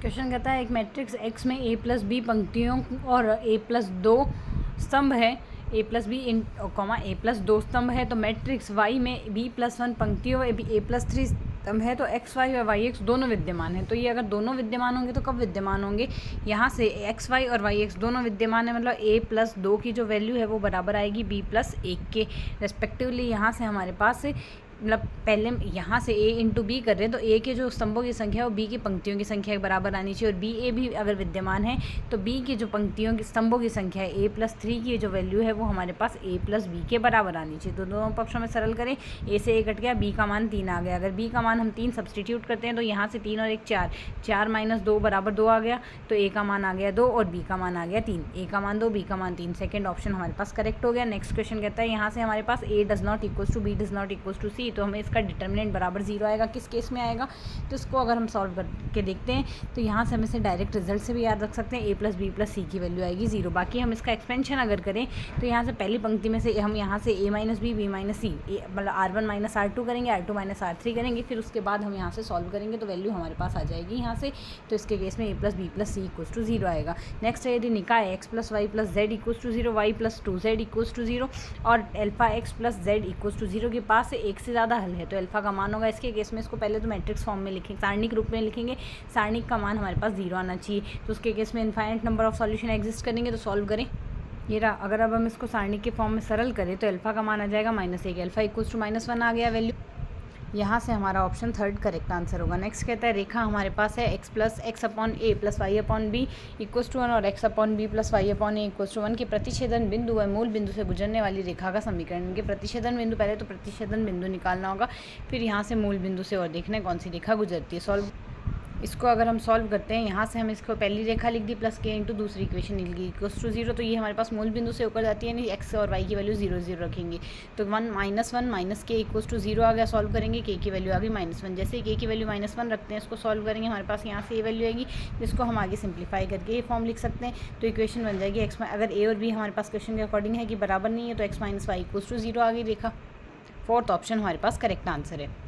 Question कहता है एक मैट्रिक्स X में a प्लस बी पंक्तियों और a प्लस 2 स्तंभ है, a plus B a plus 2 स्तंभ है। तो मैट्रिक्स Y में b प्लस 1 पंक्तियों a प्लस 3 स्तंभ है। तो एक्स वाई और वाई एक्स दोनों विद्यमान हैं। तो ये अगर दोनों विद्यमान होंगे तो कब विद्यमान होंगे? यहाँ से एक्स वाई और वाई एक्स दोनों विद्यमान है, मतलब a प्लस 2 की जो वैल्यू है वो बराबर आएगी b प्लस 1 के रेस्पेक्टिवली। यहाँ से हमारे पास मतलब पहले यहाँ से a इंटू बी कर रहे हैं तो a के जो स्तंभों की संख्या है वो b की पंक्तियों की संख्या के बराबर आनी चाहिए, और बी ए भी अगर विद्यमान है तो b की जो पंक्तियों की स्तंभों की संख्या है a प्लस 3 की जो वैल्यू है वो हमारे पास a प्लस बी के बराबर आनी चाहिए। तो दोनों पक्षों में सरल करें, a से a कट गया, b का मान 3 आ गया। अगर b का मान हम 3 सब्सटीट्यूट करते हैं तो यहाँ से 3 और 1 4, 4 माइनस 2 बराबर 2 आ गया। तो a का मान आ गया 2 और b का मान आ गया 3, a का मान 2 b का मान 3। सेकेंड ऑप्शन हमारे पास करेक्ट हो गया। नेक्स्ट क्वेश्चन कहता है यहाँ से हमारे पास a does not equals to b does not equals to c, तो हमें इसका डिटर्मिनेंट बराबर 0 आएगा। किस केस में आएगा? तो इसको अगर हम सॉल्व करके देखते हैं तो यहाँ से हम इसे डायरेक्ट रिजल्ट से भी याद रख सकते हैं, a प्लस बी प्लस सी की वैल्यू आएगी 0। बाकी हम इसका एक्सपेंशन अगर करें तो यहाँ से पहली पंक्ति में से हम यहाँ से a माइनस बी माइनस सी मतलब R1 माइनस R2 करेंगे, R2 माइनस R3 करेंगे, फिर उसके बाद हम यहाँ से सॉल्व करेंगे तो वैल्यू हमारे पास आ जाएगी यहाँ से। तो इसके केस में a plus B plus C equals to 0 आएगा। नेक्स्ट है यदि निकाय X plus Y plus Z equals to 0, Y plus 2z equals to 0 और alpha X plus Z equals to 0 के पास से एक से ज़्यादा हल है तो एल्फा का मान होगा। इसके केस में इसको पहले तो मैट्रिक्स फॉर्म में लिखेंगे, सारणिक रूप में लिखेंगे, सारणिक का मान हमारे पास 0 आना चाहिए। तो उसके केस में infinite number of solution exist करेंगे। तो सॉल्व करें, ये रहा। अगर अब हम इसको सारणिक के फॉर्म में सरल करें तो एल्फा का मान आ जाएगा -1, एल्फा इक्वल्स टू -1 आ गया वैल्यू। यहाँ से हमारा ऑप्शन थर्ड करेक्ट आंसर होगा। नेक्स्ट कहता है रेखा हमारे पास है x plus X upon A plus Y upon B equals to 1 और x upon B plus Y upon A equals to 1 के प्रतिच्छेदन बिंदु व मूल बिंदु से गुजरने वाली रेखा का समीकरण। इनके प्रतिच्छेदन बिंदु, पहले तो प्रतिच्छेदन बिंदु निकालना होगा, फिर यहाँ से मूल बिंदु से और देखना है कौन सी रेखा गुजरती है। सॉल्व इसको अगर हम सॉल्व करते हैं, यहाँ से हम इसको पहली रेखा लिख दी प्लस के इंटू दूसरी इक्वेशन लिख दी इक्वल्स टू 0। तो ये हमारे पास मूल बिंदु से होकर जाती है, यानी एक्स और वाई की वैल्यू 0 0 रखेंगे। तो 1 माइनस के इक्वल्स टू 0 आ गया। सॉल्व करेंगे, के की वैल्यू आ गई -1। जैसे के की वैल्यू -1 रखते हैं, इसको सॉल्व करेंगे, हमारे पास यहाँ से ये वैल्यू आएगी, जिसको हम आगे सिंप्लीफाई करके ये फॉर्म लिख सकते हैं। तो इक्वेशन बन जाएगी एक्स, अगर ए और बी हमारे पास क्वेश्चन के अकॉर्डिंग है कि बराबर नहीं है तो x minus Y equals to 0 आ गई रेखा। फोर्थ ऑप्शन हमारे पास करेक्ट आंसर है।